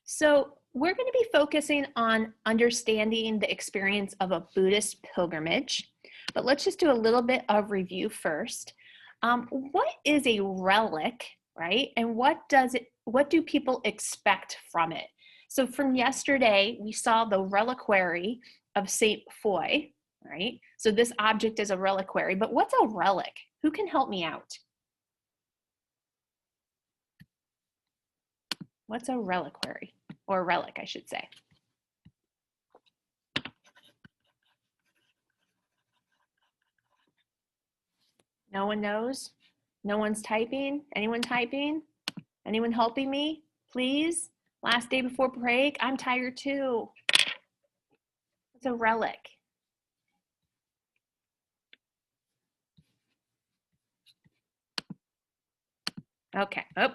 So we're going to be focusing on understanding the experience of a Buddhist pilgrimage, but let's just do a little bit of review first. What is a relic, right? And what do people expect from it? So from yesterday, we saw the reliquary of Saint Foy, right? So this object is a reliquary, but what's a relic? Who can help me out? What's a reliquary? Or relic, I should say. No one knows? No one's typing? Anyone typing? Anyone helping me? Please? Last day before break? I'm tired too. It's a relic. Okay. Oh.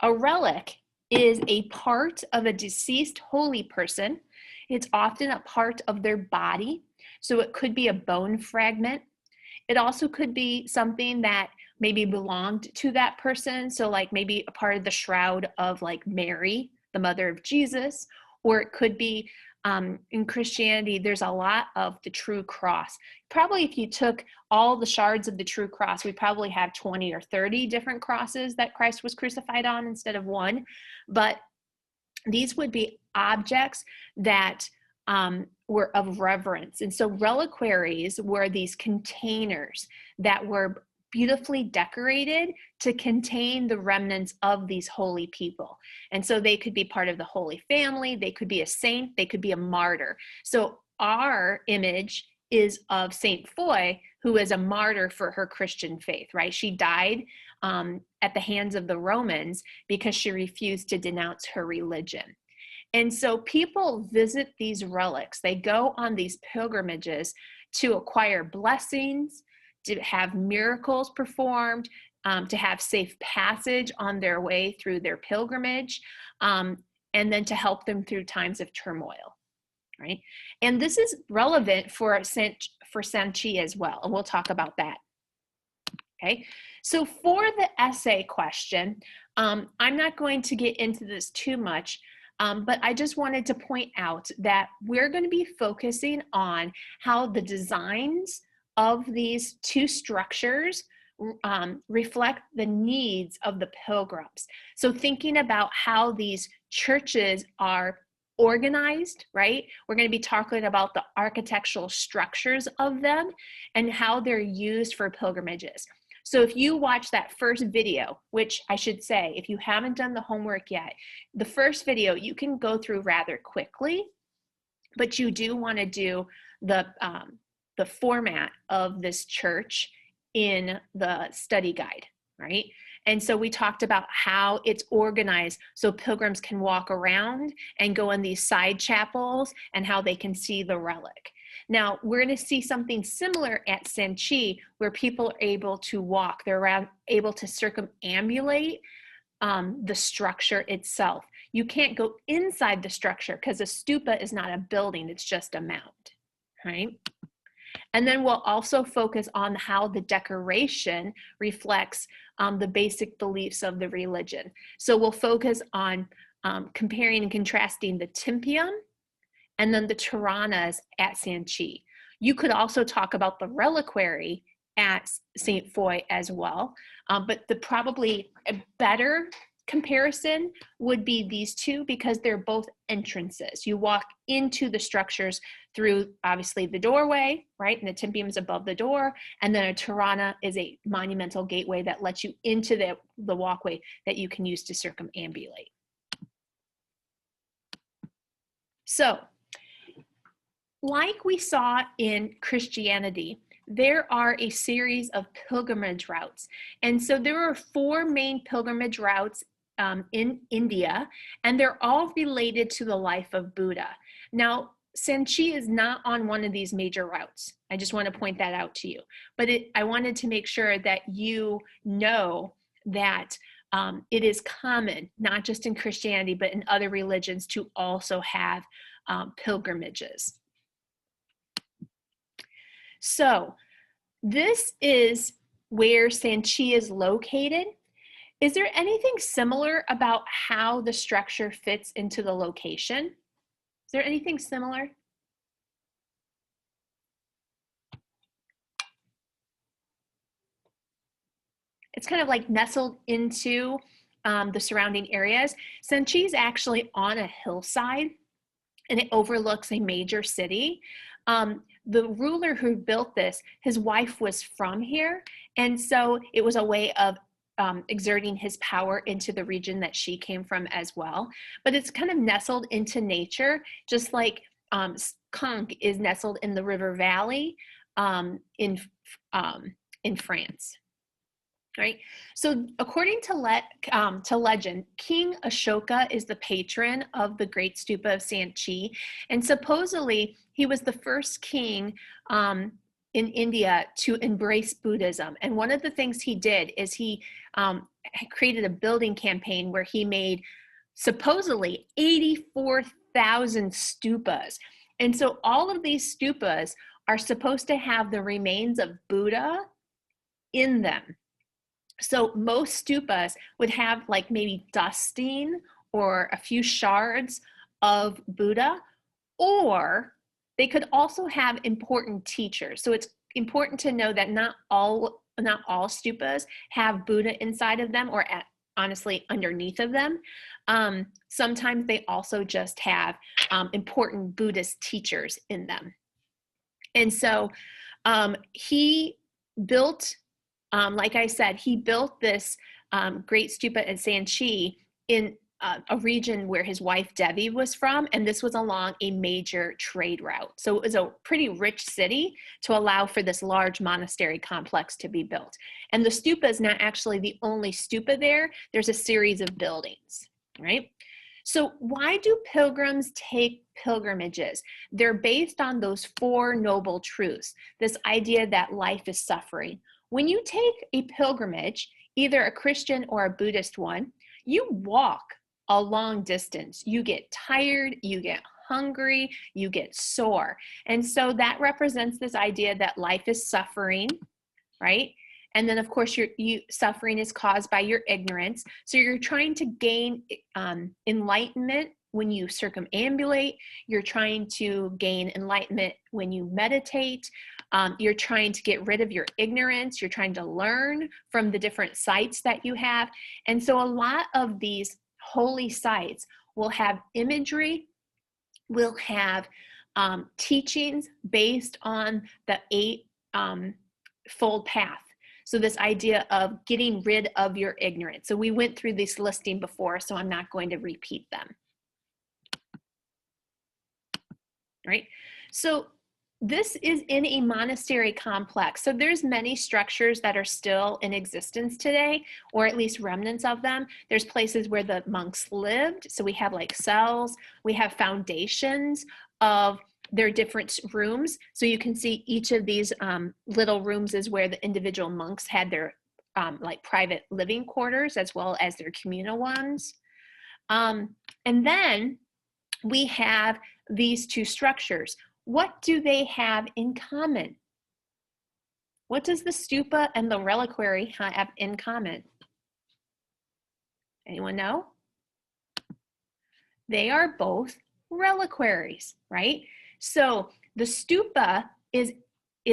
A relic is a part of a deceased holy person. It's often a part of their body. So it could be a bone fragment. It also could be something that maybe belonged to that person. So like maybe a part of the shroud of like Mary, the mother of Jesus, or it could be in Christianity, there's a lot of the true cross. Probably if you took all the shards of the true cross, we probably have 20 or 30 different crosses that Christ was crucified on instead of one. But these would be objects that were of reverence. And so reliquaries were these containers that were beautifully decorated to contain the remnants of these holy people. And so they could be part of the Holy Family, they could be a saint, they could be a martyr. So our image is of Saint Foy, who is a martyr for her Christian faith, right? She died at the hands of the Romans because she refused to denounce her religion. And so people visit these relics. They go on these pilgrimages to acquire blessings, to have miracles performed, to have safe passage on their way through their pilgrimage, and then to help them through times of turmoil, right? And this is relevant for Sanchi as well, and we'll talk about that. Okay, so for the essay question, I'm not going to get into this too much, but I just wanted to point out that we're going to be focusing on how the designs of these two structures reflect the needs of the pilgrims. So thinking about how these churches are organized, right? We're going to be talking about the architectural structures of them and how they're used for pilgrimages. So if you watch that first video, which I should say, if you haven't done the homework yet, the first video you can go through rather quickly, but you do want to do the format of this church in the study guide, right? And so we talked about how it's organized so pilgrims can walk around and go in these side chapels and how they can see the relic. Now, we're going to see something similar at Sanchi where people are able to walk. They're able to circumambulate the structure itself. You can't go inside the structure because a stupa is not a building, it's just a mound, right? And then we'll also focus on how the decoration reflects the basic beliefs of the religion. So we'll focus on comparing and contrasting the timpium and then the Taranas at Sanchi. You could also talk about the reliquary at Saint Foy as well, but probably a better comparison would be these two because they're both entrances. You walk into the structures through obviously the doorway, right? And the timpium is above the door. And then a Tarana is a monumental gateway that lets you into the walkway that you can use to circumambulate. So, like we saw in Christianity, there are a series of pilgrimage routes. And so there are 4 main pilgrimage routes in India, and they're all related to the life of Buddha. Now, Sanchi is not on one of these major routes. I just want to point that out to you. But I wanted to make sure that you know that it is common, not just in Christianity, but in other religions to also have pilgrimages. So this is where Sanchi is located. Is there anything similar about how the structure fits into the location? Is there anything similar? It's kind of like nestled into the surrounding areas. Sanchi is actually on a hillside and it overlooks a major city. The ruler who built this, his wife was from here. And so it was a way of exerting his power into the region that she came from as well. But it's kind of nestled into nature, just like Conques is nestled in the river valley in France. Right. So according to legend, King Ashoka is the patron of the Great Stupa of Sanchi. And supposedly he was the first king in India to embrace Buddhism. And one of the things he did is he created a building campaign where he made supposedly 84,000 stupas. And so all of these stupas are supposed to have the remains of Buddha in them. So most stupas would have like maybe dusting or a few shards of Buddha, or they could also have important teachers. So it's important to know that not all stupas have Buddha inside of them or honestly underneath of them. Sometimes they also just have important Buddhist teachers in them. And so he built, like I said, he built this great stupa at Sanchi in a region where his wife Devi was from, and this was along a major trade route. So it was a pretty rich city to allow for this large monastery complex to be built. And the stupa is not actually the only stupa there. There's a series of buildings, right? So why do pilgrims take pilgrimages? They're based on those four noble truths, this idea that life is suffering. When you take a pilgrimage, either a Christian or a Buddhist one, you walk a long distance. You get tired, you get hungry, you get sore. And so that represents this idea that life is suffering, right? And then of course suffering is caused by your ignorance. So you're trying to gain enlightenment when you circumambulate. You're trying to gain enlightenment when you meditate. You're trying to get rid of your ignorance. You're trying to learn from the different sites that you have. And so a lot of these holy sites will have imagery, will have teachings based on the eightfold path. So this idea of getting rid of your ignorance. So we went through this listing before, so I'm not going to repeat them. Right? So this is in a monastery complex. So there's many structures that are still in existence today, or at least remnants of them. There's places where the monks lived. So we have like cells, we have foundations of their different rooms. So you can see each of these little rooms is where the individual monks had their like private living quarters as well as their communal ones. And then we have these two structures. What do they have in common? What does the stupa and the reliquary have in common? Anyone know? They are both reliquaries, right? So the stupa is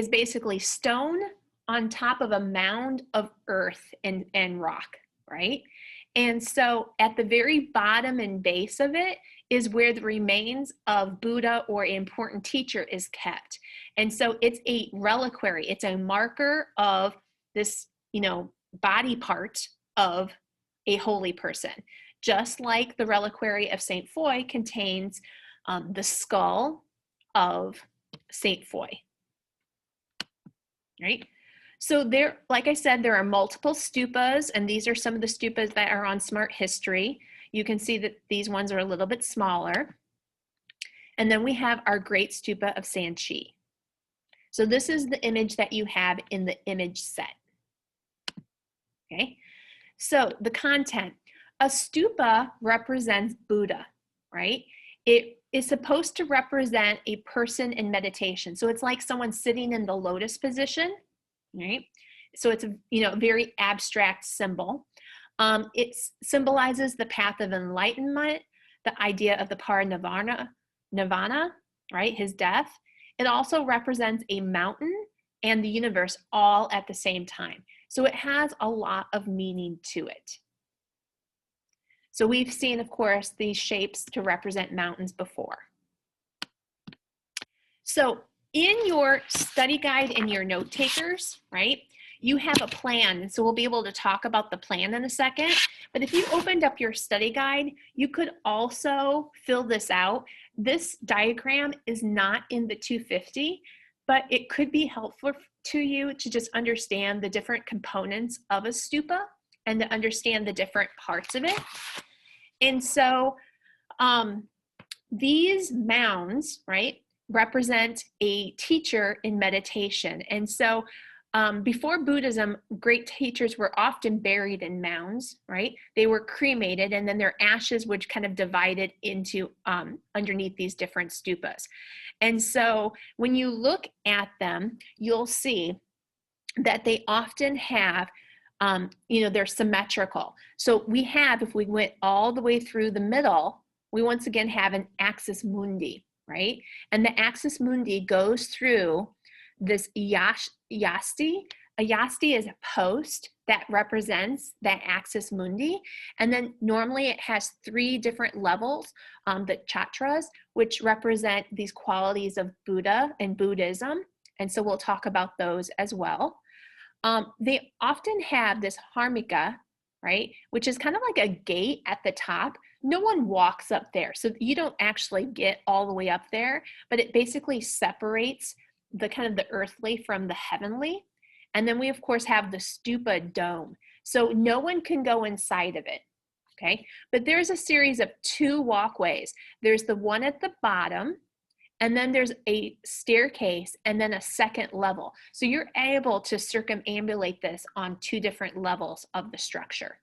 basically stone on top of a mound of earth and rock, right? And so at the very bottom and base of it is where the remains of Buddha or an important teacher is kept. And so it's a reliquary. It's a marker of this, body part of a holy person. Just like the reliquary of Saint Foy contains the skull of Saint Foy, right? So there, like I said, there are multiple stupas, and these are some of the stupas that are on Smart History. You can see that these ones are a little bit smaller. And then we have our Great Stupa of Sanchi. So this is the image that you have in the image set. Okay, so the content. A stupa represents Buddha, right? It is supposed to represent a person in meditation. So it's like someone sitting in the lotus position, right? So it's a very abstract symbol. It symbolizes the path of enlightenment, the idea of the nirvana, right, his death. It also represents a mountain and the universe all at the same time. So it has a lot of meaning to it. So we've seen, of course, these shapes to represent mountains before. So in your study guide and your note takers, right, you have a plan. And so we'll be able to talk about the plan in a second. But if you opened up your study guide, you could also fill this out. This diagram is not in the 250, but it could be helpful to you to just understand the different components of a stupa and to understand the different parts of it. And so these mounds, right, represent a teacher in meditation. And so before Buddhism, great teachers were often buried in mounds, right? They were cremated, and then their ashes would kind of divided into underneath these different stupas. And so when you look at them, you'll see that they often have, they're symmetrical. So we have, if we went all the way through the middle, we once again have an axis mundi, right? And the axis mundi goes through this yasti. A yasti is a post that represents that axis mundi. And then normally it has 3 different levels, the chatras, which represent these qualities of Buddha and Buddhism. And so we'll talk about those as well. They often have this harmika, right, which is kind of like a gate at the top. No one walks up there, so you don't actually get all the way up there, but it basically separates the kind of the earthly from the heavenly. And then we, of course, have the stupa dome. So no one can go inside of it, okay? But there's a series of 2 walkways. There's the one at the bottom, and then there's a staircase, and then a second level. So you're able to circumambulate this on 2 different levels of the structure.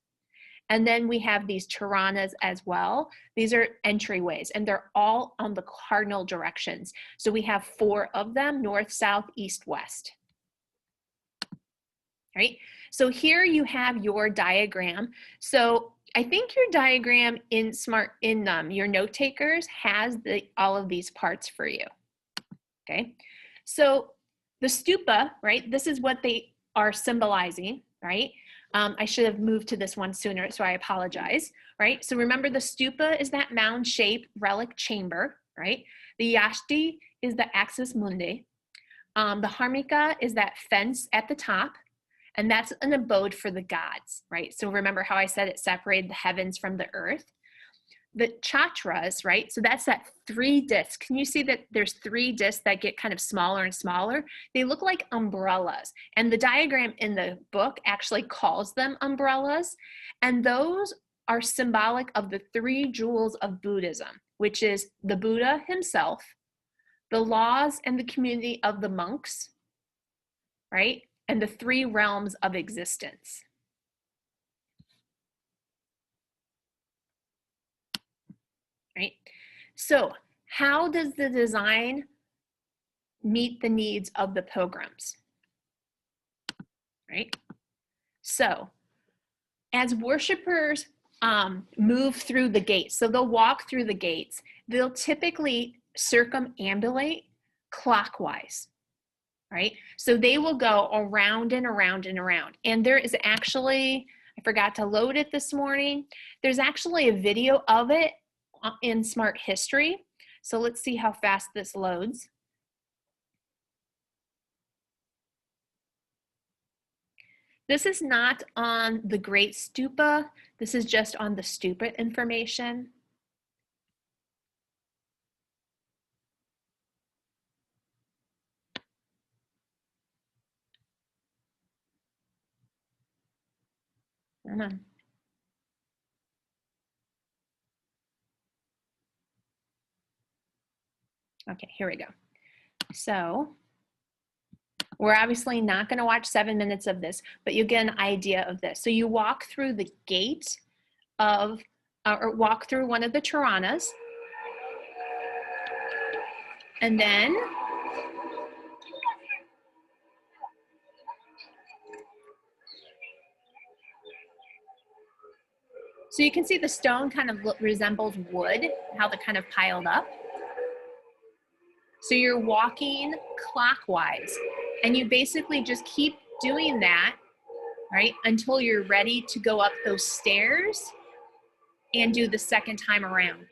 And then we have these charanas as well. These are entryways, and they're all on the cardinal directions. So we have 4 of them: north, south, east, west. Right? So here you have your diagram. So I think your diagram in your note takers has all of these parts for you. Okay? So the stupa, right? This is what they are symbolizing, right? I should have moved to this one sooner, so I apologize, right? So remember, the stupa is that mound-shaped relic chamber, right? The yashti is the axis mundi. The harmika is that fence at the top, and that's an abode for the gods, right? So remember how I said it separated the heavens from the earth? The chatras, right? So that's that 3 discs. Can you see that there's 3 discs that get kind of smaller and smaller? They look like umbrellas. And the diagram in the book actually calls them umbrellas. And those are symbolic of the 3 jewels of Buddhism, which is the Buddha himself, the laws and the community of the monks, right? And the 3 realms of existence. Right? So how does the design meet the needs of the pilgrims? Right? So as worshipers move through the gates, so they'll walk through the gates, they'll typically circumambulate clockwise, right? So they will go around and around and around. And there is actually, I forgot to load it this morning, there's actually a video of it in Smart History. So let's see how fast this loads. This is not on the Great Stupa. This is just on the stupa information. Come on. Okay, here we go. So we're obviously not going to watch 7 minutes of this, but you get an idea of this. So you walk through the gate of, or walk through one of the charanas, and then So you can see the stone kind of resembles wood, how they're kind of piled up. So you're walking clockwise, and you basically just keep doing that, right, until you're ready to go up those stairs and do the second time around.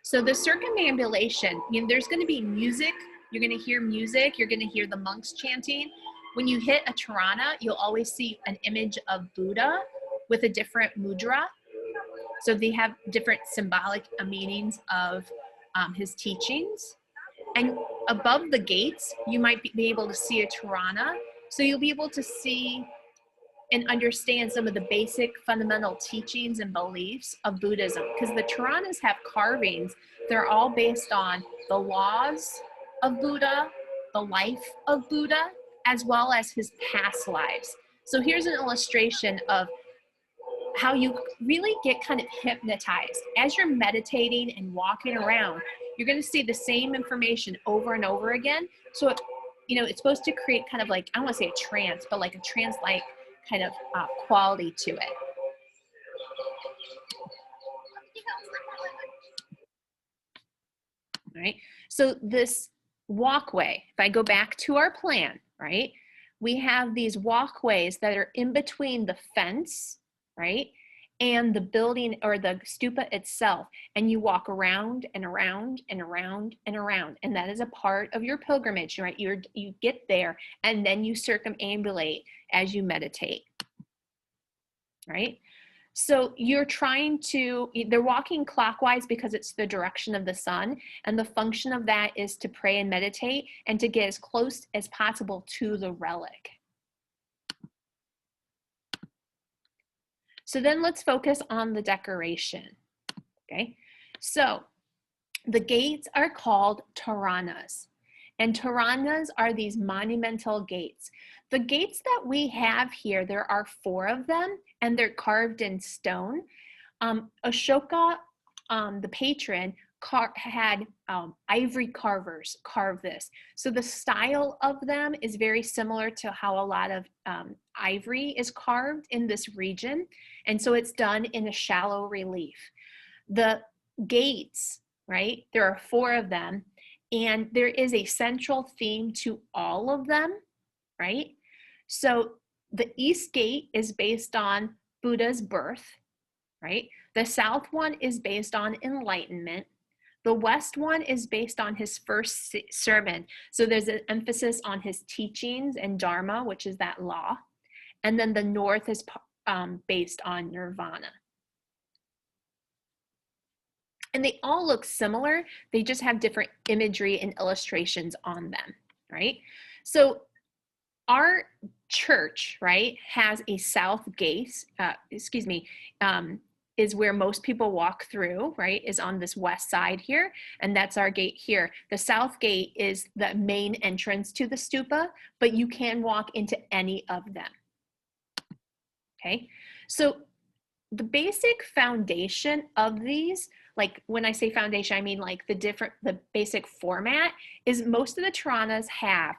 So the circumambulation, there's going to be music. You're going to hear music. You're going to hear the monks chanting. When you hit a Tarana, you'll always see an image of Buddha with a different mudra. So they have different symbolic meanings of his teachings. And above the gates, you might be able to see a Tarana. So you'll be able to see and understand some of the basic fundamental teachings and beliefs of Buddhism, because the Taranas have carvings. They're all based on the laws of Buddha, the life of Buddha, as well as his past lives. So here's an illustration of how you really get kind of hypnotized. As you're meditating and walking around, you're going to see the same information over and over again. So, it's supposed to create kind of like, I don't want to say a trance, but like a trance-like kind of quality to it. All right. So this walkway, if I go back to our plan, right, we have these walkways that are in between the fence, right, and the building or the stupa itself, and you walk around and around and around and around, and that is a part of your pilgrimage, right? You get there, and then you circumambulate as you meditate, right? So they're walking clockwise because it's the direction of the sun, and the function of that is to pray and meditate and to get as close as possible to the relic. So then let's focus on the decoration, okay? So the gates are called Taranas, and Taranas are these monumental gates. The gates that we have here, there are 4 of them, and they're carved in stone. Ashoka, the patron, had ivory carvers carve this. So the style of them is very similar to how a lot of ivory is carved in this region. And so it's done in a shallow relief. The gates, right, there are 4 of them, and there is a central theme to all of them, right? So the East Gate is based on Buddha's birth, right? The South one is based on enlightenment. The West one is based on his first sermon. So there's an emphasis on his teachings and Dharma, which is that law. And then the North is based on nirvana. And they all look similar. They just have different imagery and illustrations on them, right? So our church, right, has a south gate, is where most people walk through, right, is on this west side here, and that's our gate here. The south gate is the main entrance to the stupa, but you can walk into any of them, okay? So the basic foundation of these, like when I say foundation, I mean like the basic format is most of the Taranas have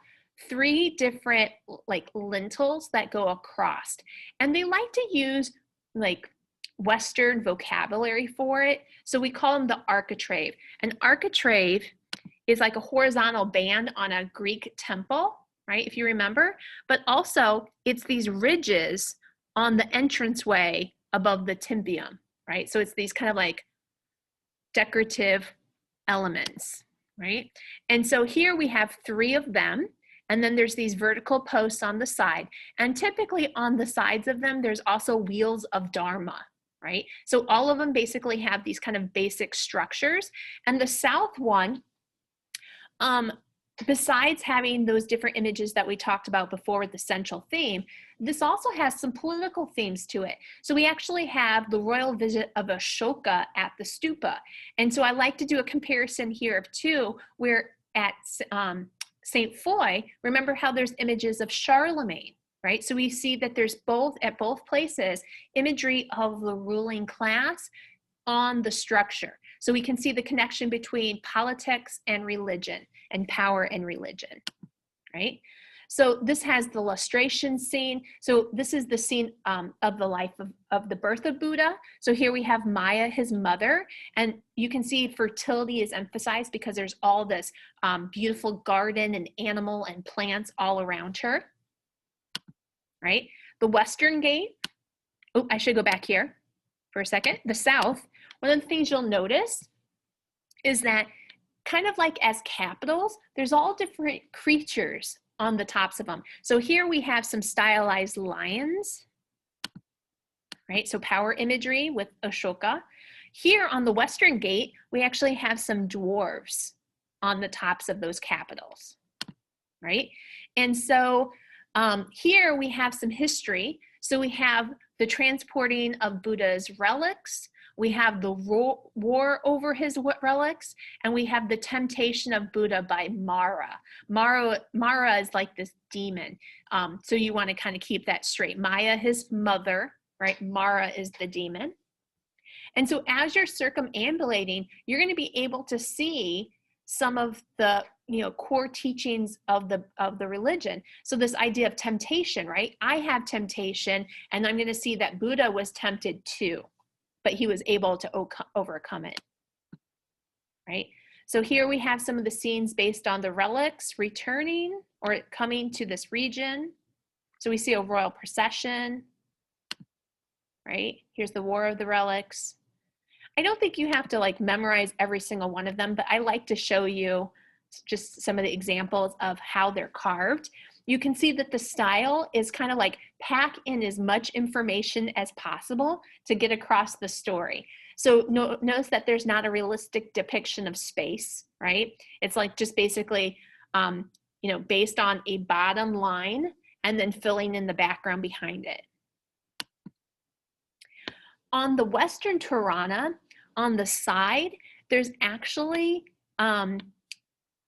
3 different like lintels that go across, and they like to use like Western vocabulary for it. So we call them the architrave. An architrave is like a horizontal band on a Greek temple, right? If you remember, but also it's these ridges on the entranceway above the tympanum, right? So it's these kind of like decorative elements, right? And so here we have 3 of them. And then there's these vertical posts on the side. And typically on the sides of them, there's also wheels of Dharma, right? So all of them basically have these kind of basic structures. And the south one, besides having those different images that we talked about before with the central theme, this also has some political themes to it. So we actually have the royal visit of Ashoka at the stupa. And so I like to do a comparison here of 2, where at St. Foy, remember how there's images of Charlemagne, right? So we see that there's at both places imagery of the ruling class on the structure. So we can see the connection between politics and religion and power and religion, right? So this has the lustration scene. So this is the scene of the life of the birth of Buddha. So here we have Maya, his mother, and you can see fertility is emphasized because there's all this beautiful garden and animal and plants all around her, right? The Western Gate, oh, I should go back here for a second. The South, one of the things you'll notice is that kind of like as capitals, there's all different creatures on the tops of them. So here we have some stylized lions, right? So power imagery with Ashoka. Here on the Western Gate, we actually have some dwarves on the tops of those capitals, right? And so here we have some history. So we have the transporting of Buddha's relics, we have the war over his relics, and we have the temptation of Buddha by Mara. Mara is like this demon. So you want to kind of keep that straight. Maya, his mother, right? Mara is the demon. And so as you're circumambulating, you're going to be able to see some of the core teachings of the religion. So this idea of temptation, right? I have temptation, and I'm going to see that Buddha was tempted too, but he was able to overcome it, right? So here we have some of the scenes based on the relics returning or coming to this region. So we see a royal procession, right? Here's the War of the Relics. I don't think you have to like memorize every single one of them, but I like to show you just some of the examples of how they're carved. You can see that the style is kind of like pack in as much information as possible to get across the story. So notice that there's not a realistic depiction of space, right? It's like just basically, based on a bottom line and then filling in the background behind it. On the Western Tirana, on the side, there's actually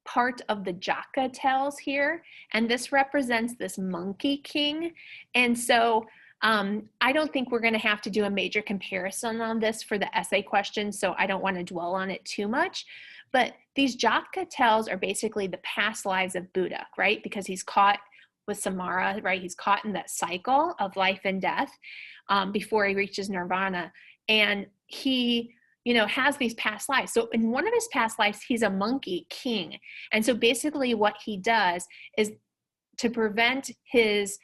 part of the Jaka tells here, and this represents this monkey king. And so I don't think we're going to have to do a major comparison on this for the essay question, so I don't want to dwell on it too much. But these Jaka tells are basically the past lives of Buddha, right? Because he's caught with Samara, right? He's caught in that cycle of life and death before he reaches nirvana. And he has these past lives. So in one of his past lives, he's a monkey king. And so basically what he does is to prevent his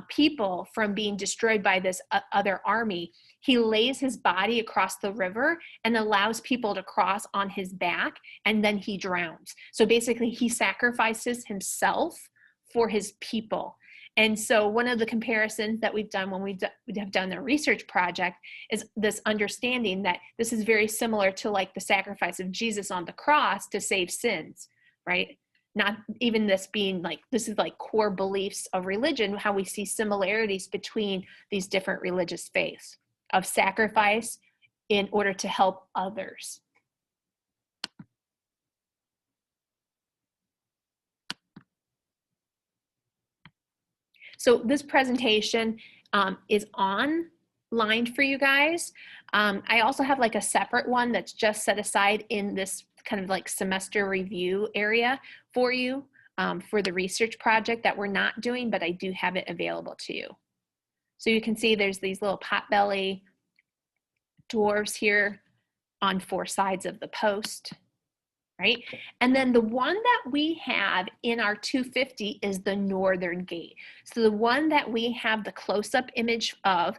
people from being destroyed by this other army, he lays his body across the river and allows people to cross on his back, and then he drowns. So basically he sacrifices himself for his people. And so one of the comparisons that we've done when we have done the research project is this understanding that this is very similar to like the sacrifice of Jesus on the cross to save sins, right? Not even this being like, this is like core beliefs of religion, how we see similarities between these different religious faiths of sacrifice in order to help others. So this presentation is online for you guys. I also have like a separate one that's just set aside in this kind of like semester review area for you for the research project that we're not doing, but I do have it available to you. So you can see there's these little potbelly dwarves here on 4 sides of the post. Right? And then the one that we have in our 250 is the Northern Gate. So the one that we have the close-up image of.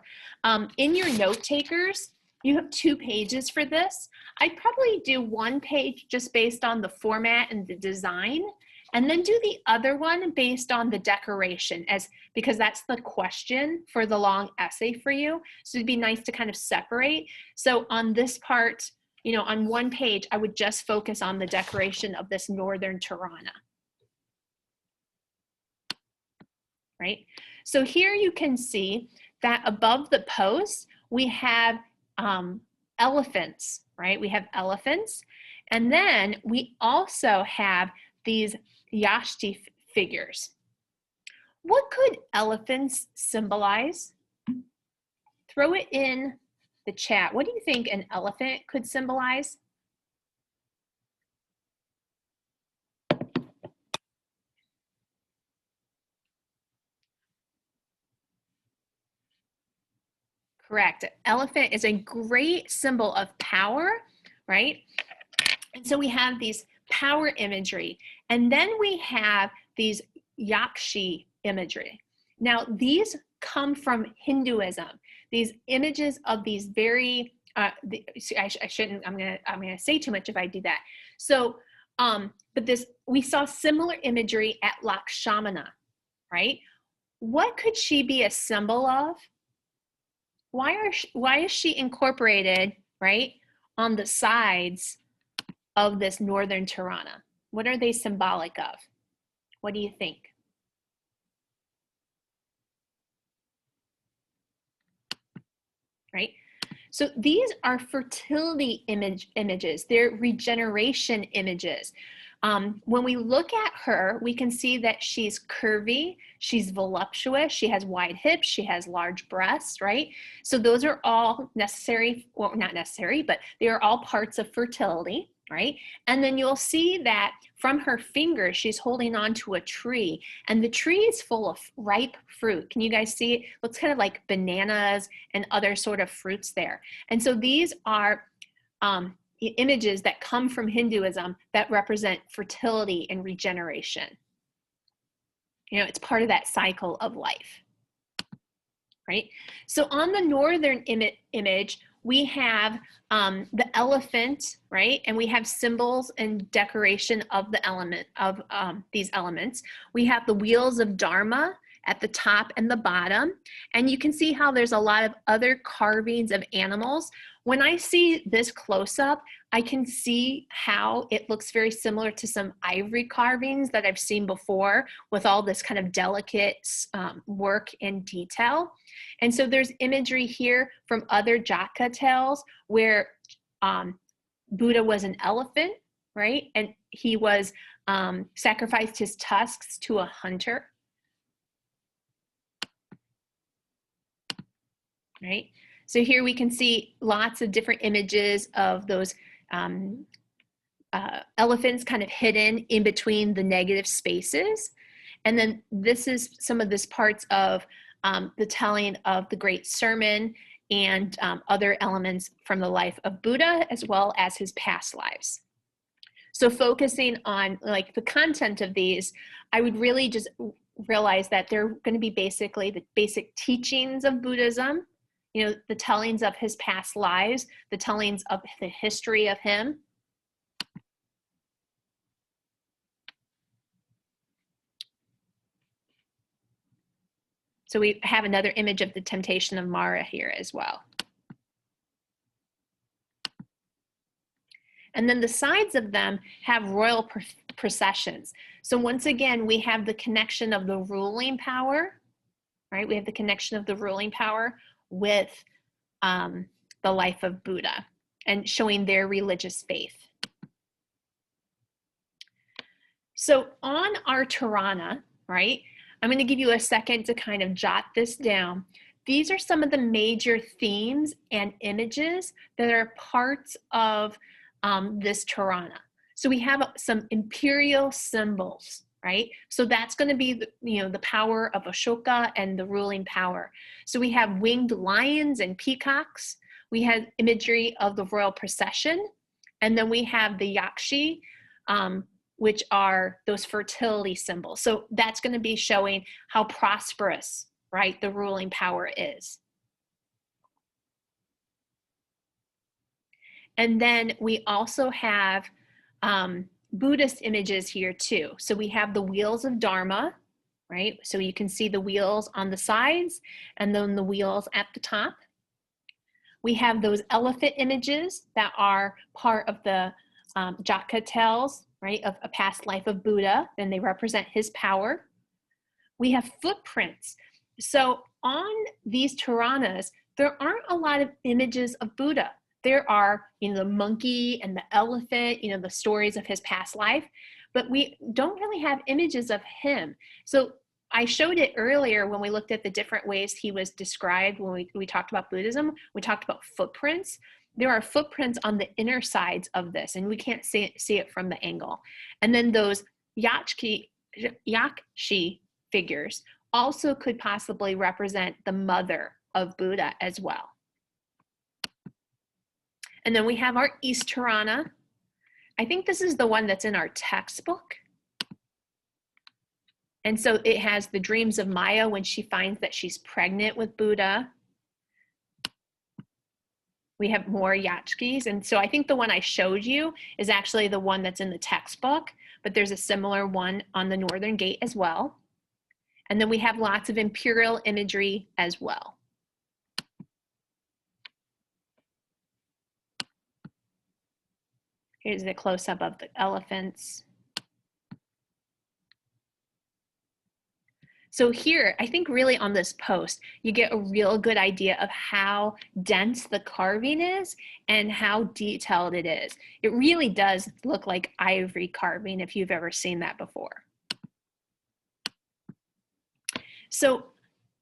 In your note takers, you have 2 pages for this. I'd probably do 1 page just based on the format and the design, and then do the other one based on the decoration, because that's the question for the long essay for you. So it'd be nice to kind of separate. So on this part, on 1 page, I would just focus on the decoration of this Northern Tirana, right? So here you can see that above the post, we have elephants, right? We have elephants. And then we also have these Yashti figures. What could elephants symbolize? Throw it in the chat. What do you think an elephant could symbolize? Correct. Elephant is a great symbol of power, right? And so we have these power imagery, and then we have these yakshi imagery. Now, these come from Hinduism. These images of these very, I shouldn't, I'm gonna say too much if I do that. So, but we saw similar imagery at Lakshmana, right? What could she be a symbol of? Why is she incorporated, right, on the sides of this northern Tirana? What are they symbolic of? What do you think? Right? So these are fertility images. They're regeneration images. When we look at her, we can see that she's curvy, she's voluptuous, she has wide hips, she has large breasts, right? So those are all necessary, well, not necessary, but they are all parts of fertility, right? And then you'll see that from her fingers, she's holding on to a tree, and the tree is full of ripe fruit. Can you guys see it? Looks kind of like bananas and other sort of fruits there. And so these are images that come from Hinduism that represent fertility and regeneration. You know, it's part of that cycle of life, right? So on the northern image, we have the elephant, right? And we have symbols and decoration of the element of these elements. We have the wheels of Dharma at the top and the bottom. And you can see how there's a lot of other carvings of animals. When I see this close up, I can see how it looks very similar to some ivory carvings that I've seen before with all this kind of delicate work and detail. And so there's imagery here from other Jataka tales where Buddha was an elephant, right? And he was sacrificed his tusks to a hunter, right? So here we can see lots of different images of those elephants kind of hidden in between the negative spaces. And then this is some of this parts of the telling of the Great Sermon and other elements from the life of Buddha, as well as his past lives. So focusing on like the content of these, I would really just realize that they're going to be basically the basic teachings of Buddhism, you know, the tellings of his past lives, the tellings of the history of him. So we have another image of the temptation of Mara here as well. And then the sides of them have royal processions. So once again, we have the connection of the ruling power, right? We have the connection of the ruling power with the life of Buddha and showing their religious faith. So on our Tirana, right, I'm going to give you a second to kind of jot this down. These are some of the major themes and images that are parts of this Tirana. So we have some imperial symbols, right? So that's going to be the power of Ashoka and the ruling power. So we have winged lions and peacocks. We have imagery of the royal procession, and then we have the yakshi, which are those fertility symbols. So that's going to be showing how prosperous, right, the ruling power is. And then we also have Buddhist images here too. So we have the wheels of Dharma, right? So you can see the wheels on the sides and then the wheels at the top. We have those elephant images that are part of the Jataka tales, right, of a past life of Buddha, and they represent his power. We have footprints. So on these Tiranas, there aren't a lot of images of Buddha. There are, the monkey and the elephant, the stories of his past life, but we don't really have images of him. So I showed it earlier when we looked at the different ways he was described when we talked about Buddhism. We talked about footprints. There are footprints on the inner sides of this, and we can't see it from the angle. And then those yakshi figures also could possibly represent the mother of Buddha as well. And then we have our Easterana. I think this is the one that's in our textbook. And so it has the dreams of Maya when she finds that she's pregnant with Buddha. We have more yatskis. And so I think the one I showed you is actually the one that's in the textbook, but there's a similar one on the Northern Gate as well. And then we have lots of imperial imagery as well. Here's the close-up of the elephants. So here, I think really on this post, you get a real good idea of how dense the carving is and how detailed it is. It really does look like ivory carving if you've ever seen that before. So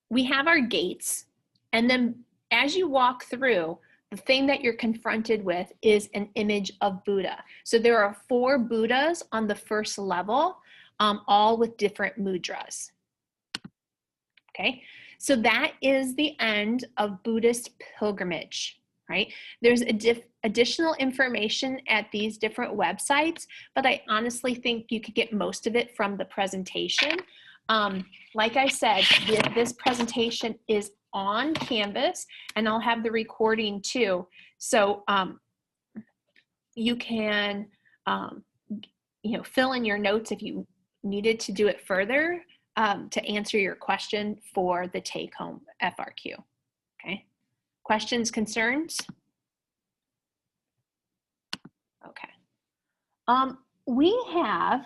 we have our gates, and then as you walk through, the thing that you're confronted with is an image of Buddha. So there are 4 Buddhas on the first level, all with different mudras. Okay, so that is the end of Buddhist pilgrimage, right? There's additional information at these different websites, but I honestly think you could get most of it from the presentation. Like I said, this presentation is on Canvas, and I'll have the recording too. So you can, fill in your notes if you needed to do it further to answer your question for the take-home FRQ. Okay. Questions, concerns? Okay. We have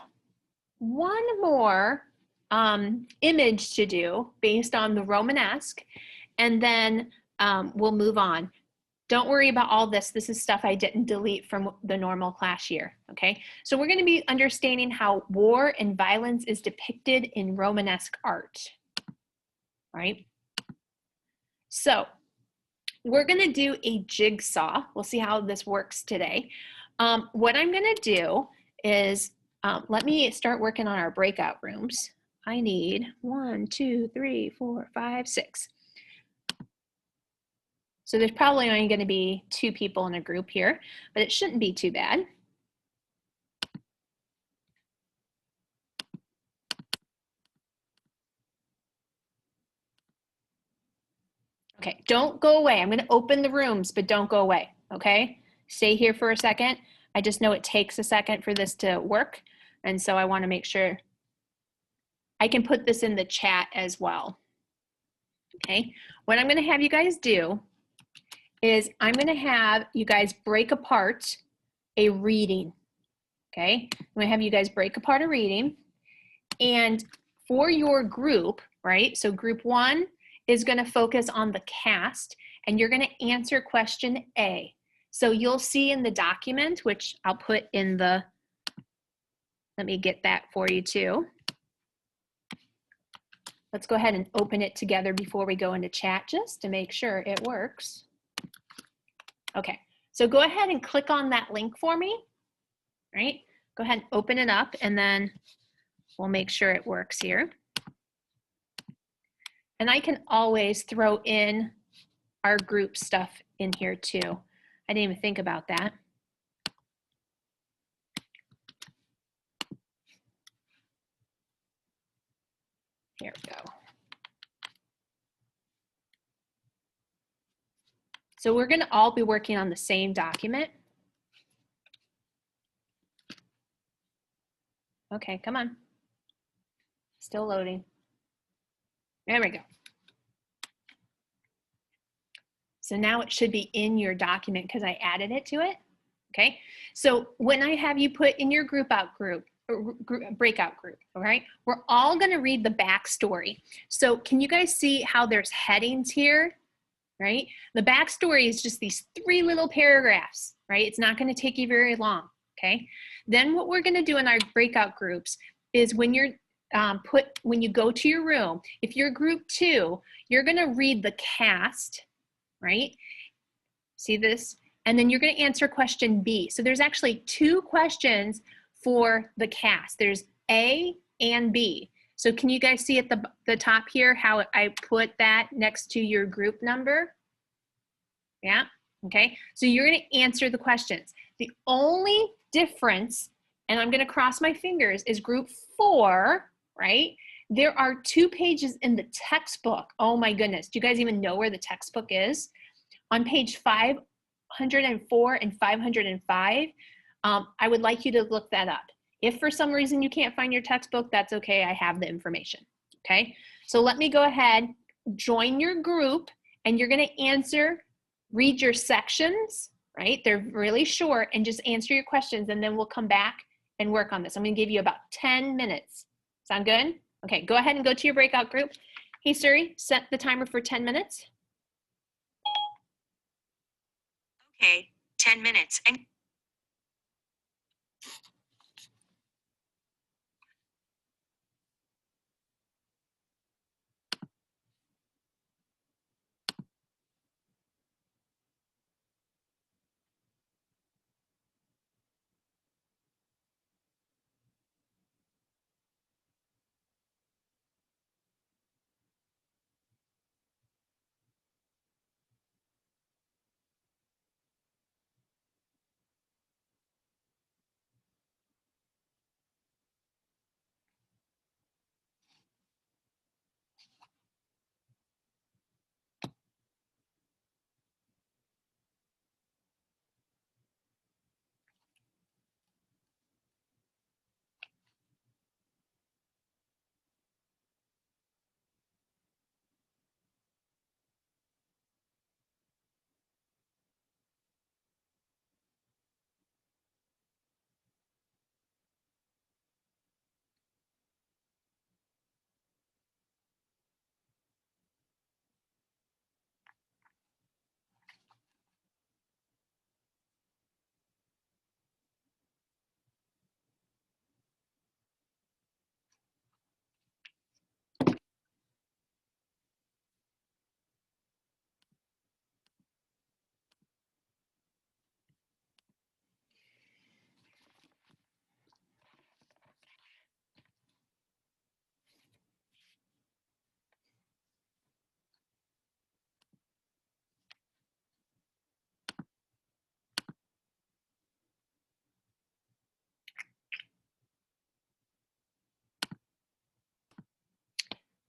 one more image to do based on the Romanesque, and then we'll move on. Don't worry about all this. This is stuff I didn't delete from the normal class year, okay? So we're going to be understanding how war and violence is depicted in Romanesque art, right? So we're going to do a jigsaw. We'll see how this works today. What I'm going to do is, let me start working on our breakout rooms. I need 1, 2, 3, 4, 5, 6. So there's probably only going to be 2 people in a group here, but it shouldn't be too bad. Okay, don't go away. I'm going to open the rooms, but don't go away, okay? Stay here for a second. I just know it takes a second for this to work, and so I want to make sure I can put this in the chat as well. Okay, what I'm going to have you guys do is I'm going to have you guys break apart a reading. Okay, I'm going to have you guys break apart a reading, and for your group, right? So group 1 is going to focus on the cast, and you're going to answer question A. So you'll see in the document, which I'll put in the, let me get that for you too. Let's go ahead and open it together before we go into chat just to make sure it works. Okay, so go ahead and click on that link for me, right? Go ahead and open it up, and then we'll make sure it works here. And I can always throw in our group stuff in here too. I didn't even think about that. Here we go. So we're going to all be working on the same document. Okay, come on. Still loading. There we go. So now it should be in your document because I added it to it. Okay, so when I have you put in your breakout group, all right, we're all going to read the backstory. So can you guys see how there's headings here, right? The backstory is just these 3 little paragraphs, right? It's not going to take you very long, okay? Then what we're going to do in our breakout groups is when you're when you go to your room, if you're group 2, you're going to read the cast, right? See this? And then you're going to answer question B. So there's actually 2 questions for the cast. There's A and B. So can you guys see at the top here how I put that next to your group number? Yeah, Okay, so you're going to answer the questions. The only difference, and I'm going to cross my fingers, is group 4, right? There are 2 pages in the textbook. Oh my goodness. Do you guys even know where the textbook is? On page 504 and 505, I would like you to look that up. If for some reason you can't find your textbook, that's okay. I have the information. Okay, so let me go ahead, join your group, and you're going to answer, read your sections, right? They're really short, and just answer your questions, and then we'll come back and work on this. I'm going to give you about 10 minutes. Sound good? Okay, go ahead and go to your breakout group. Hey, Suri, set the timer for 10 minutes. Okay, 10 minutes. And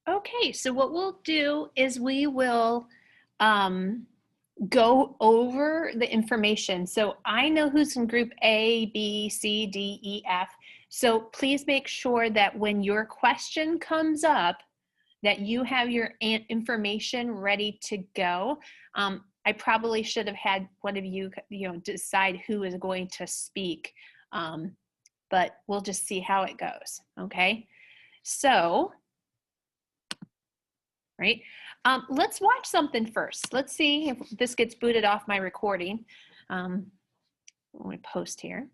Okay, so what we'll do is we will go over the information. So I know who's in group A, B, C, D, E, F. So please make sure that when your question comes up, that you have your information ready to go. I probably should have had one of you, decide who is going to speak, but we'll just see how it goes, okay? So, right? Let's watch something first. Let's see if this gets booted off my recording. I'm going to post here.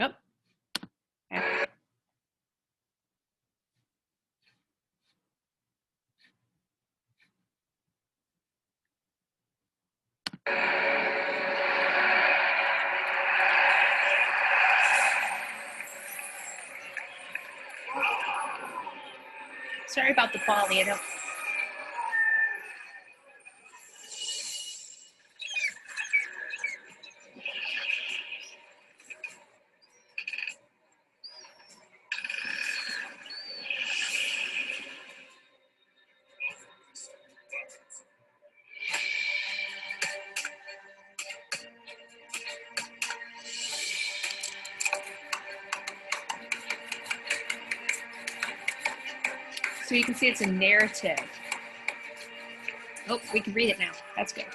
Oh, okay. Sorry about the quality. I don't. So you can see it's a narrative. Oh, we can read it now. That's good.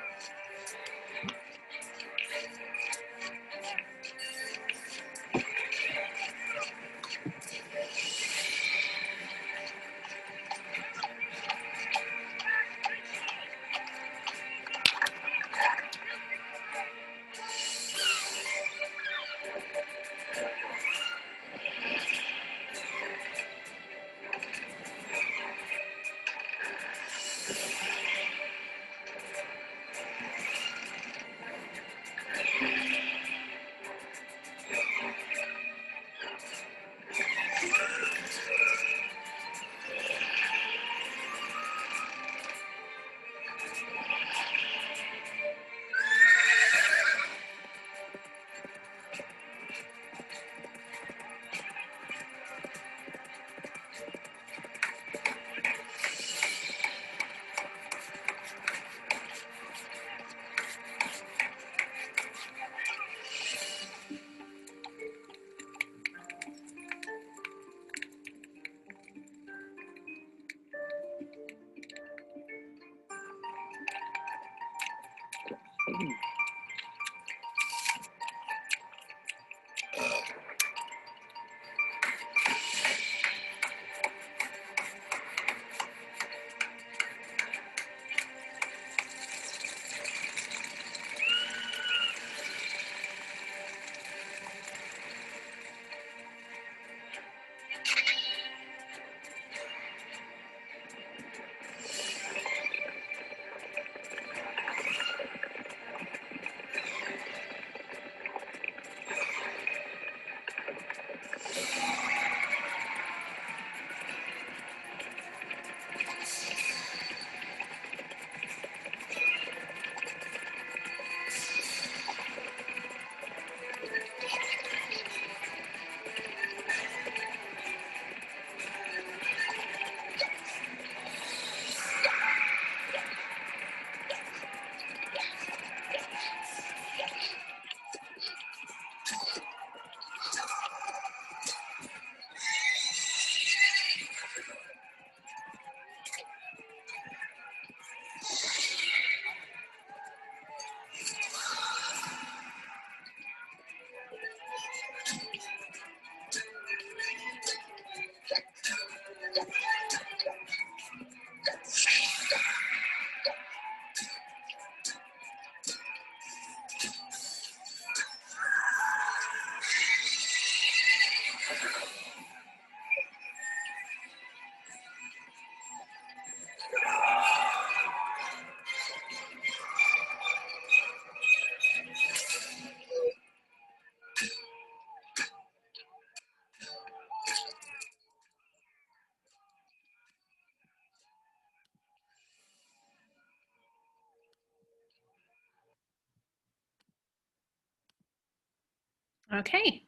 Okay.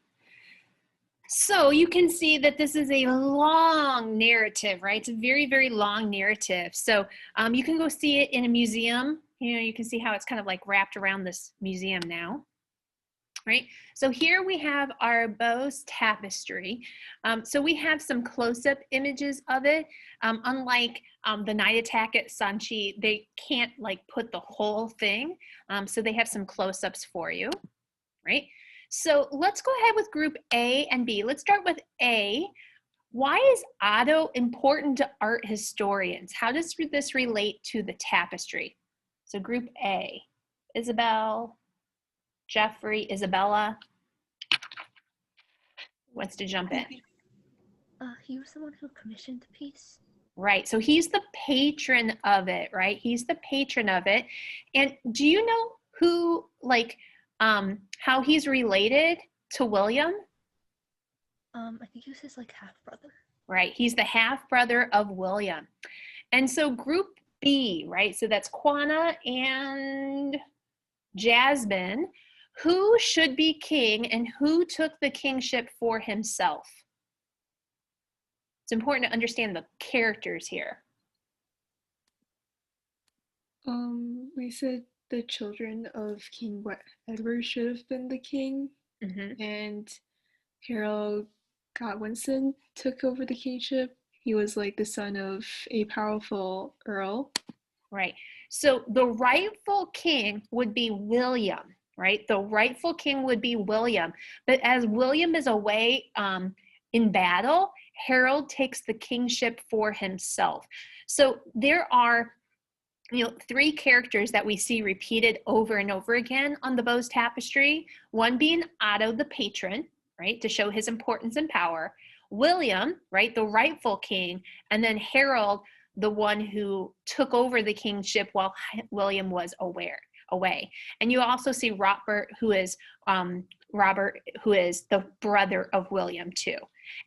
So you can see that this is a long narrative, right? It's a very, very long narrative. So you can go see it in a museum. You can see how it's kind of like wrapped around this museum now. Right, so here we have our Bayeux Tapestry. So we have some close-up images of it. Unlike the night attack at Sanchi, they can't like put the whole thing. So they have some close-ups for you, right? So let's go ahead with group A and B. Let's start with A. Why is Otto important to art historians? How does this relate to the tapestry? So group A, Isabel, Jeffrey, Isabella wants to jump in. He was the one who commissioned the piece. Right, so he's the patron of it, right? He's the patron of it. And do you know who, like, how he's related to William? I think he was his like half brother. Right, he's the half brother of William. And so group B, right? So that's Quanah and Jasmine. Who should be king and who took the kingship for himself? It's important to understand the characters here. We said the children of King Edward should have been the king, and Harold Godwinson took over the kingship. He was like the son of a powerful earl. Right. So the rightful king would be William, right? The rightful king would be William. But as William is away in battle, Harold takes the kingship for himself. So there are, three characters that we see repeated over and over again on the Bayeux Tapestry. One being Otto the patron, right, to show his importance and power. William, right, the rightful king, and then Harold, the one who took over the kingship while William was away. And you also see Robert, who is the brother of William too.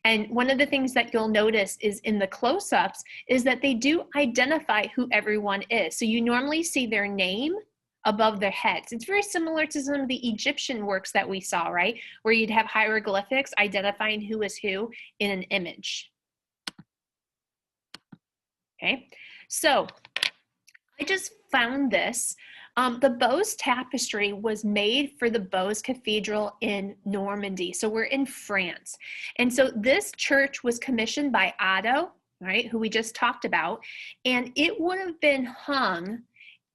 And one of the things that you'll notice is in the close-ups is that they do identify who everyone is. So you normally see their name above their heads. It's very similar to some of the Egyptian works that we saw, right? Where you'd have hieroglyphics identifying who is who in an image. Okay, so I just found this. The Bayeux Tapestry was made for the Bayeux Cathedral in Normandy. So we're in France. And so this church was commissioned by Otto, right, who we just talked about. And it would have been hung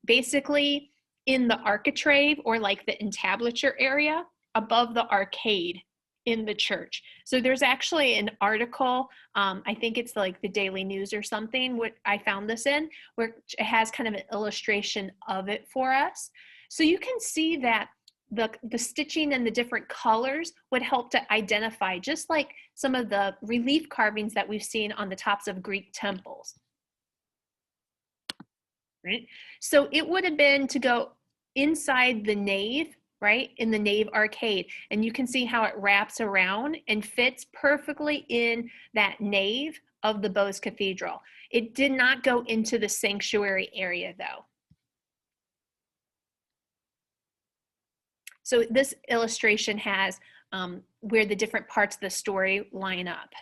basically in the architrave or like the entablature area above the arcade in the church. So there's actually an article, I think it's like the Daily News or something, what I found this in, where it has kind of an illustration of it for us. So you can see that the stitching and the different colors would help to identify, just like some of the relief carvings that we've seen on the tops of Greek temples. Right? So it would have been to go inside the nave, right, in the nave arcade. And you can see how it wraps around and fits perfectly in that nave of the Bayeux Cathedral. It did not go into the sanctuary area though. So this illustration has where the different parts of the story line up.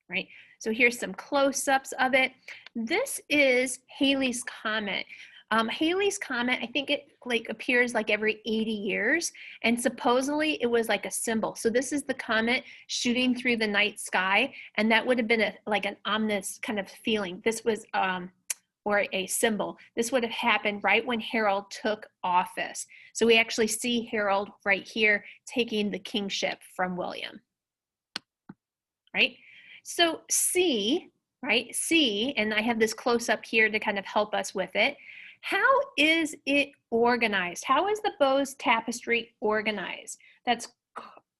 Right, so here's some close-ups of it. This is Halley's Comet. Halley's Comet, I think it like appears like every 80 years, and supposedly it was like a symbol. So this is the comet shooting through the night sky, and that would have been like an ominous kind of feeling. This was, or a symbol. This would have happened right when Harold took office. So we actually see Harold right here taking the kingship from William, right? So C, right, C, and I have this close up here to kind of help us with it. How is it organized? How is the Bayeux Tapestry organized? That's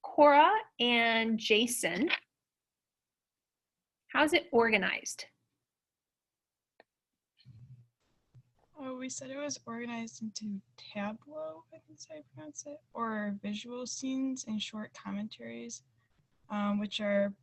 Cora and Jason. How's it organized? Oh, we said it was organized into tableau, I think I pronounce it, or visual scenes and short commentaries, which are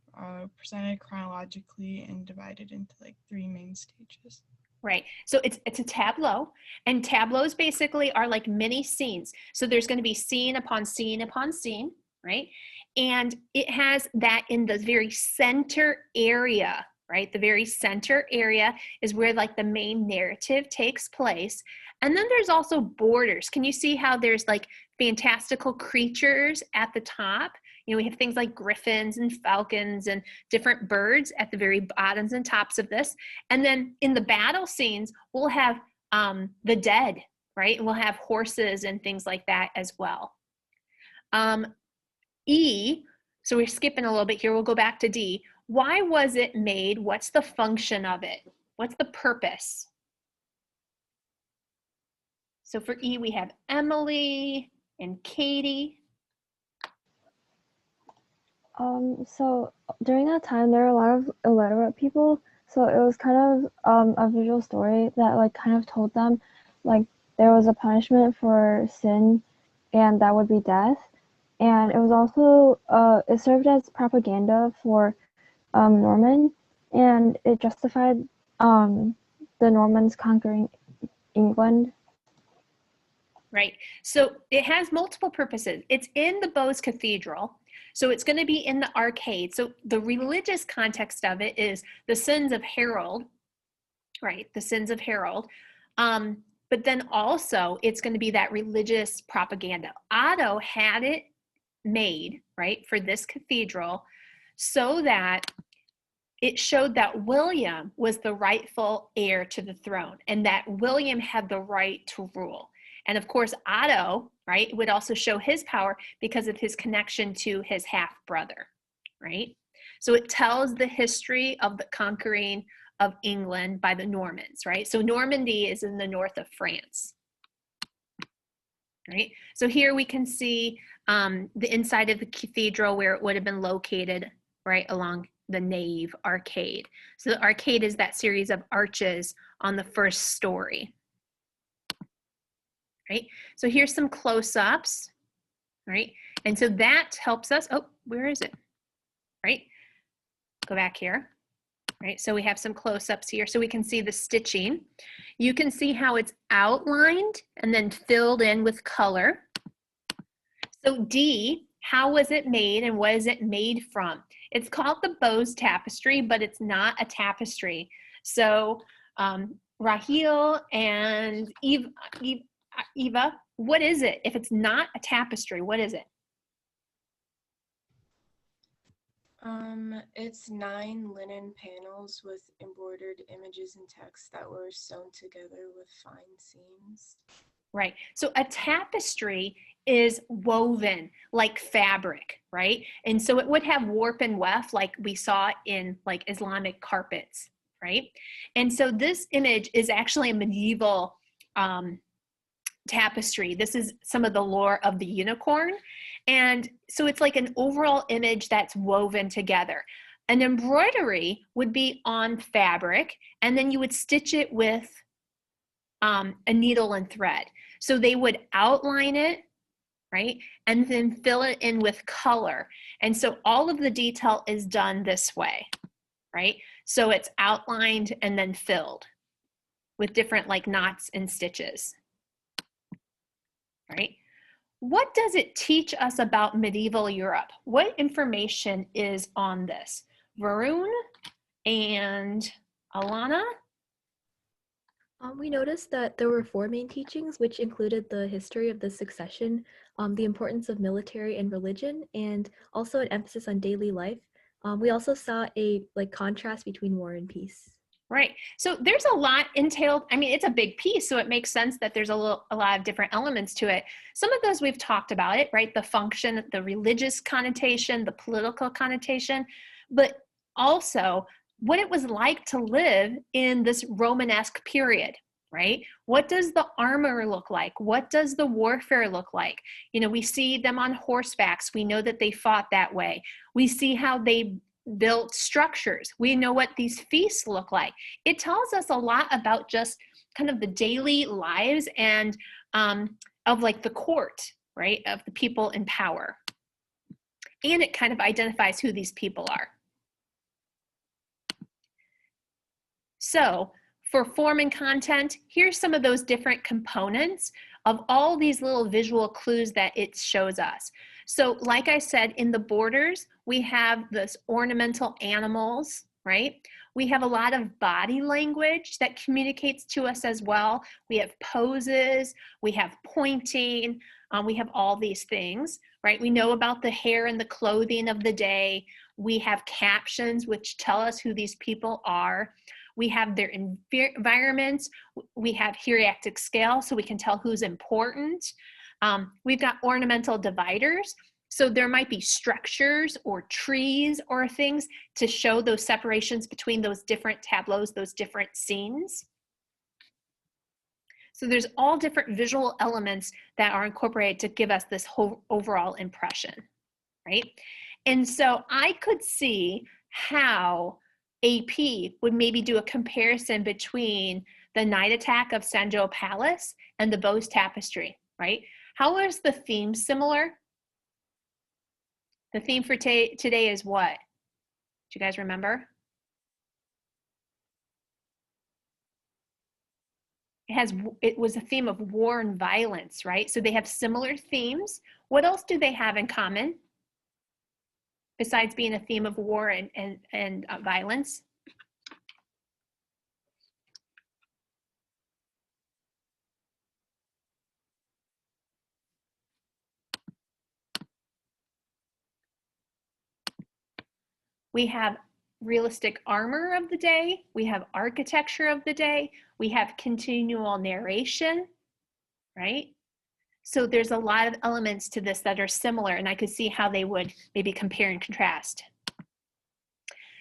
presented chronologically and divided into like 3 main stages. Right. So it's a tableau, and tableaus basically are like mini scenes. So there's going to be scene upon scene upon scene, right? And it has that in the very center area, right? The very center area is where like the main narrative takes place. And then there's also borders. Can you see how there's like fantastical creatures at the top? You know, we have things like griffins and falcons and different birds at the very bottoms and tops of this. And then in the battle scenes, we'll have the dead, right? And we'll have horses and things like that as well. E, so we're skipping a little bit here. We'll go back to D. Why was it made? What's the function of it? What's the purpose? So for E, we have Emily and Katie. So during that time, there were a lot of illiterate people. So it was kind of a visual story that like kind of told them like there was a punishment for sin, and that would be death. And it was also it served as propaganda for Norman, and it justified the Normans conquering England. Right. So it has multiple purposes. It's in the Bayeux Cathedral. So it's going to be in the arcade. So the religious context of it is the sins of Harold, right? The sins of Harold. But then also it's going to be that religious propaganda. Otto had it made, right, for this cathedral so that it showed that William was the rightful heir to the throne and that William had the right to rule. And of course, Otto, right, would also show his power because of his connection to his half-brother, right? So it tells the history of the conquering of England by the Normans, right? So Normandy is in the north of France, right? So here we can see the inside of the cathedral where it would have been located, right, along the nave arcade. So the arcade is that series of arches on the first story. Right? So here's some close-ups, right? And so that helps us, oh, where is it? Right? Go back here, right? So we have some close-ups here so we can see the stitching. You can see how it's outlined and then filled in with color. So D, how was it made and what is it made from? It's called the Bayeux Tapestry, but it's not a tapestry. So Raheel and Eva, what is it? If it's not a tapestry, what is it? It's 9 linen panels with embroidered images and text that were sewn together with fine seams. Right. So a tapestry is woven like fabric, right? And so it would have warp and weft like we saw in like Islamic carpets, right? And so this image is actually a medieval tapestry. This is some of the lore of the unicorn. And so it's like an overall image that's woven together. An embroidery would be on fabric, and then you would stitch it with a needle and thread. So they would outline it, right? And then fill it in with color. And so all of the detail is done this way, right? So it's outlined and then filled with different like knots and stitches. Right? What does it teach us about medieval Europe? What information is on this? Varun and Alana? We noticed that there were 4 main teachings, which included the history of the succession, the importance of military and religion, and also an emphasis on daily life. We also saw a contrast between war and peace. Right. So there's a lot entailed. I mean, it's a big piece, so it makes sense that there's a lot of different elements to it. Some of those we've talked about it, right? The function, the religious connotation, the political connotation, but also what it was like to live in this Romanesque period, right? What does the armor look like? What does the warfare look like? You know, we see them on horsebacks. We know that they fought that way. We see how they built structures. We know what these feasts look like. It tells us a lot about just kind of the daily lives and of like the court, right, of the people in power. And it kind of identifies who these people are. So For form and content, here's some of those different components of all these little visual clues that it shows us. So like I said, in the borders, we have this ornamental animals, right? We have a lot of body language that communicates to us as well. We have poses, we have pointing, we have all these things, right? We know about the hair and the clothing of the day. We have captions which tell us who these people are. We have their environments. We have hierarchic scale, so we can tell who's important. We've got ornamental dividers. So there might be structures or trees or things to show those separations between those different tableaus, those different scenes. So there's all different visual elements that are incorporated to give us this whole overall impression, right? And so I could see how AP would maybe do a comparison between the night attack of Sanjo Palace and the Bayeux Tapestry, right? How is the theme similar? The theme for today is what? Do you guys remember? It was a theme of war and violence, right? So they have similar themes. What else do they have in common besides being a theme of war and violence? We have realistic armor of the day. We have architecture of the day. We have continual narration, right? So there's a lot of elements to this that are similar, and I could see how they would maybe compare and contrast.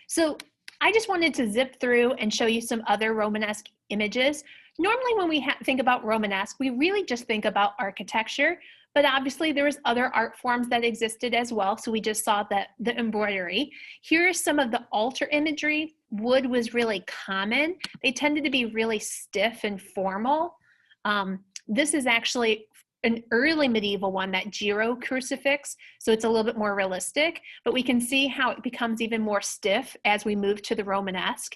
So I just wanted to zip through and show you some other Romanesque images. Normally when we think about Romanesque, we really just think about architecture, but obviously there was other art forms that existed as well. So we just saw the embroidery. Here are some of the altar imagery. Wood was really common. They tended to be really stiff and formal. This is actually an early medieval one, that Giro crucifix. So it's a little bit more realistic, but we can see how it becomes even more stiff as we move to the Romanesque.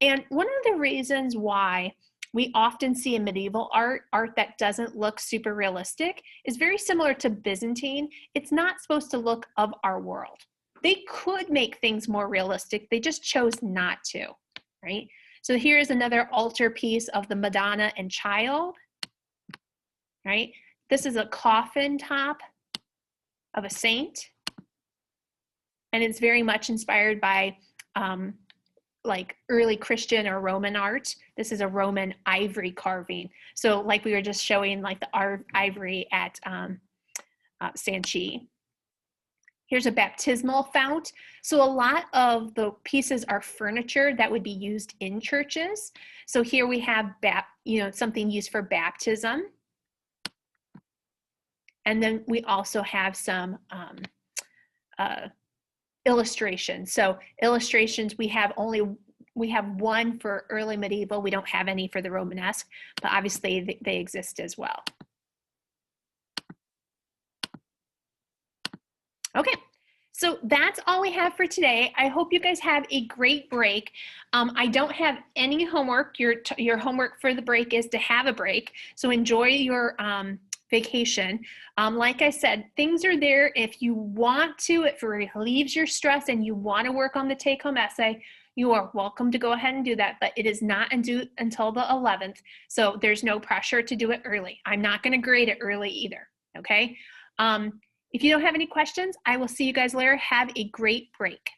And one of the reasons why we often see in medieval art that doesn't look super realistic is very similar to Byzantine. It's not supposed to look of our world. They could make things more realistic. They just chose not to, right? So here's another altar piece of the Madonna and Child, right? This is a coffin top of a saint. And it's very much inspired by like early Christian or Roman art. This is a Roman ivory carving. So like we were just showing, like the ivory at Sanchi. Here's a baptismal fount. So a lot of the pieces are furniture that would be used in churches. So here we have something used for baptism. And then we also have some illustrations. So illustrations, we have one for early medieval. We don't have any for the Romanesque, but obviously they exist as well. Okay, so that's all we have for today. I hope you guys have a great break. I don't have any homework. Your homework for the break is to have a break. So enjoy your vacation. Like I said, things are there if you want to, if it relieves your stress and you want to work on the take-home essay, you are welcome to go ahead and do that, but it is not due until the 11th. So there's no pressure to do it early. I'm not going to grade it early either. Okay. If you don't have any questions, I will see you guys later. Have a great break.